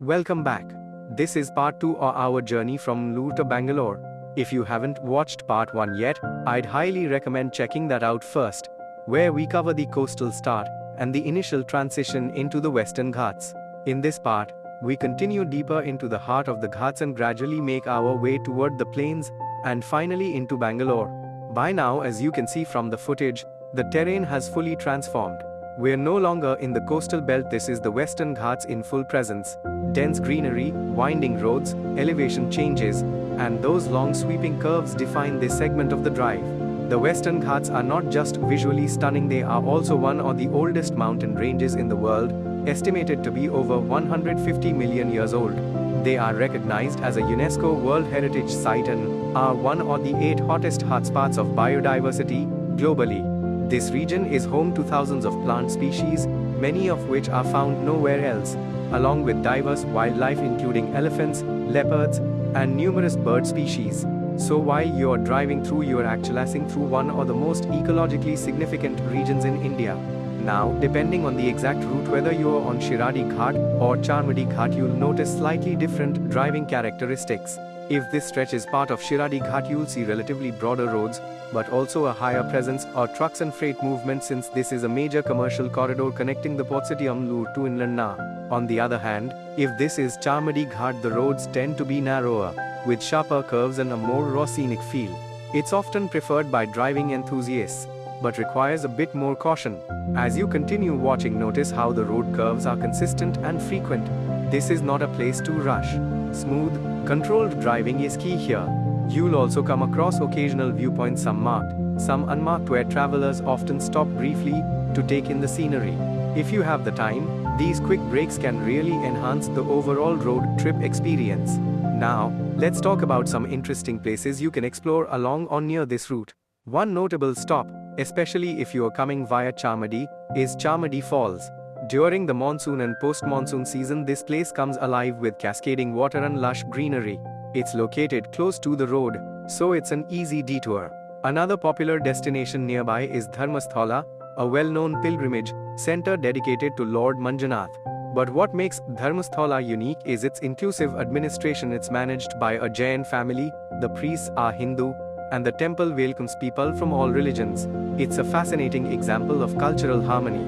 Welcome back. This is part 2 of our journey from Mangalore to Bangalore. If you haven't watched part 1 yet, I'd highly recommend checking that out first, where we cover the coastal start and the initial transition into the Western Ghats. In this part, we continue deeper into the heart of the Ghats and gradually make our way toward the plains and finally into Bangalore. By now, as you can see from the footage, the terrain has fully transformed. We're no longer in the coastal belt. This is the Western Ghats in full presence. Dense greenery, winding roads, elevation changes, and those long sweeping curves define this segment of the drive. The Western Ghats are not just visually stunning, they are also one of the oldest mountain ranges in the world, estimated to be over 150 million years old. They are recognized as a UNESCO World Heritage Site and are one of the 8 hottest hotspots of biodiversity globally. This region is home to thousands of plant species, many of which are found nowhere else, along with diverse wildlife including elephants, leopards, and numerous bird species. So while you're driving through, you're actually through one of the most ecologically significant regions in India. Now, depending on the exact route, whether you're on Shiradi Ghat or Charmadi Ghat, you'll notice slightly different driving characteristics. If this stretch is part of Shiradi Ghat, you'll see relatively broader roads, but also a higher presence of trucks and freight movement, since this is a major commercial corridor connecting the port city of Mangalore to inland now. On the other hand, if this is Charmadi Ghat, the roads tend to be narrower, with sharper curves and a more raw scenic feel. It's often preferred by driving enthusiasts, but requires a bit more caution. As you continue watching, notice how the road curves are consistent and frequent. This is not a place to rush. Smooth, controlled driving is key here. You'll also come across occasional viewpoints, some marked, some unmarked, where travelers often stop briefly to take in the scenery. If you have the time, these quick breaks can really enhance the overall road trip experience. Now, let's talk about some interesting places you can explore along or near this route. One notable stop, especially if you are coming via Charmadi, is Charmadi Falls. During the monsoon and post-monsoon season, this place comes alive with cascading water and lush greenery. It's located close to the road, so it's an easy detour. Another popular destination nearby is Dharmasthala, a well-known pilgrimage center dedicated to Lord Manjunath. But what makes Dharmasthala unique is its inclusive administration. It's managed by a Jain family, the priests are Hindu, and the temple welcomes people from all religions. It's a fascinating example of cultural harmony.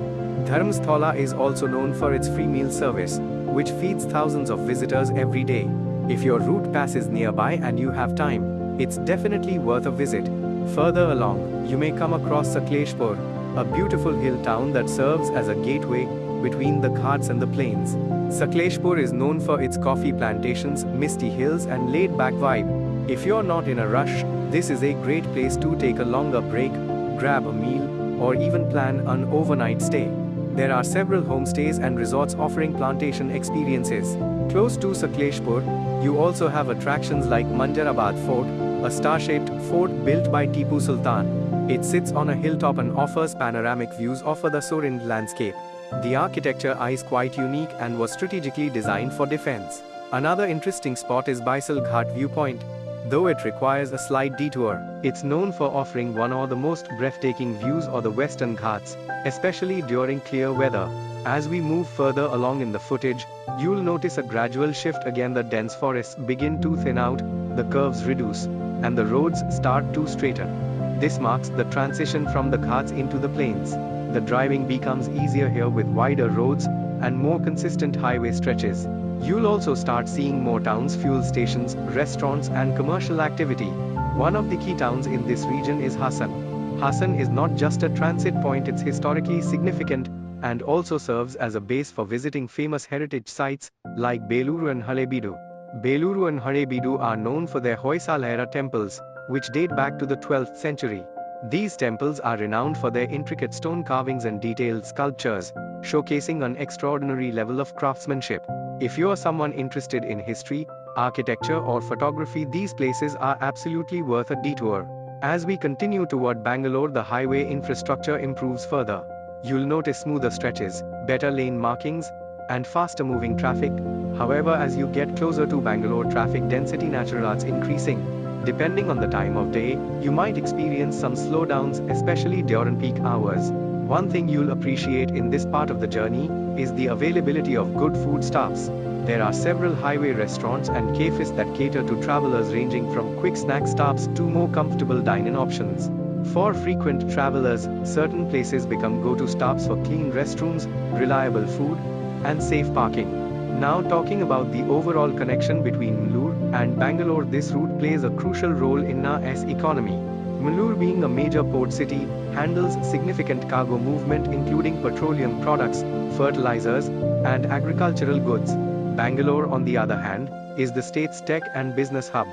Dharmasthala is also known for its free meal service, which feeds thousands of visitors every day. If your route passes nearby and you have time, it's definitely worth a visit. Further along, you may come across Sakleshpur, a beautiful hill town that serves as a gateway between the Ghats and the plains. Sakleshpur is known for its coffee plantations, misty hills, and laid-back vibe. If you're not in a rush, this is a great place to take a longer break, grab a meal, or even plan an overnight stay. There are several homestays and resorts offering plantation experiences. Close to Sakleshpur, you also have attractions like Manjarabad Fort, a star-shaped fort built by Tipu Sultan. It sits on a hilltop and offers panoramic views of the surrounding landscape. The architecture is quite unique and was strategically designed for defense. Another interesting spot is Baisal Ghat Viewpoint. Though it requires a slight detour, it's known for offering one of the most breathtaking views of the Western Ghats, especially during clear weather. As we move further along in the footage, you'll notice a gradual shift again. The dense forests begin to thin out, the curves reduce, and the roads start to straighten. This marks the transition from the Ghats into the plains. The driving becomes easier here with wider roads and more consistent highway stretches. You'll also start seeing more towns, fuel stations, restaurants, and commercial activity. One of the key towns in this region is Hassan. Hassan is not just a transit point, it's historically significant and also serves as a base for visiting famous heritage sites like Beluru and Halebeedu. Beluru and Halebeedu are known for their Hoysala-era temples, which date back to the 12th century. These temples are renowned for their intricate stone carvings and detailed sculptures, showcasing an extraordinary level of craftsmanship. If you're someone interested in history, architecture, or photography, these places are absolutely worth a detour. As we continue toward Bangalore, the highway infrastructure improves further. You'll notice smoother stretches, better lane markings, and faster moving traffic. However, as you get closer to Bangalore, traffic density naturally increasing. Depending on the time of day, you might experience some slowdowns, especially during peak hours. One thing you'll appreciate in this part of the journey is the availability of good food stops. There are several highway restaurants and cafes that cater to travelers, ranging from quick snack stops to more comfortable dine-in options. For frequent travelers, certain places become go-to stops for clean restrooms, reliable food, and safe parking. Now talking about the overall connection between Mangalore and Bangalore, this route plays a crucial role in our economy. Mangalore, being a major port city, handles significant cargo movement including petroleum products, fertilizers, and agricultural goods. Bangalore, on the other hand, is the state's tech and business hub.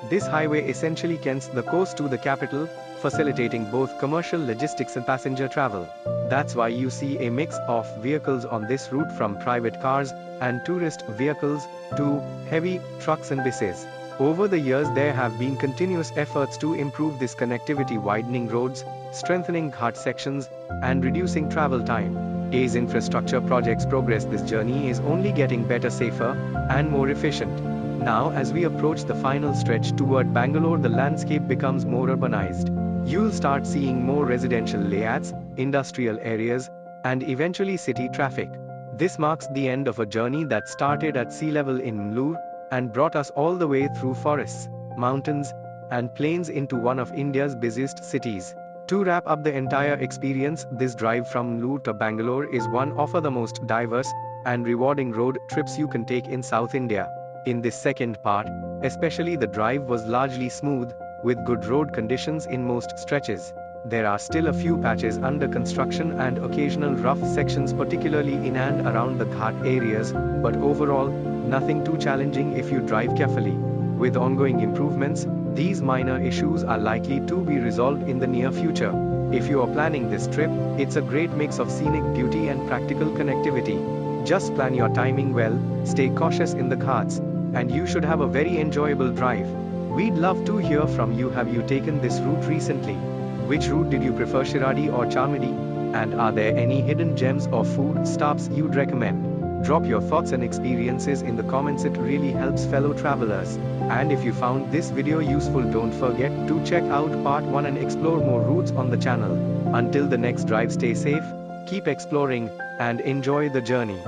This highway essentially connects the coast to the capital, facilitating both commercial logistics and passenger travel. That's why you see a mix of vehicles on this route, from private cars and tourist vehicles to heavy trucks and buses. Over the years, there have been continuous efforts to improve this connectivity, widening roads, strengthening ghat sections, and reducing travel time. As infrastructure projects progress, this journey is only getting better, safer, and more efficient. Now, as we approach the final stretch toward Bangalore, the landscape becomes more urbanized. You'll start seeing more residential layouts, industrial areas, and eventually city traffic. This marks the end of a journey that started at sea level in Mangalore and brought us all the way through forests, mountains, and plains into one of India's busiest cities. To wrap up the entire experience, this drive from Mangalore to Bangalore is one of the most diverse and rewarding road trips you can take in South India. In this second part, especially, the drive was largely smooth, with good road conditions in most stretches. There are still a few patches under construction and occasional rough sections, particularly in and around the ghat areas, but overall, nothing too challenging if you drive carefully. With ongoing improvements, these minor issues are likely to be resolved in the near future. If you are planning this trip, it's a great mix of scenic beauty and practical connectivity. Just plan your timing well, stay cautious in the ghats, and you should have a very enjoyable drive. We'd love to hear from you. Have you taken this route recently? Which route did you prefer, Shiradi or Charmady? And are there any hidden gems or food stops you'd recommend? Drop your thoughts and experiences in the comments, it really helps fellow travelers. And if you found this video useful, don't forget to check out part 1 and explore more routes on the channel. Until the next drive, stay safe, keep exploring, and enjoy the journey.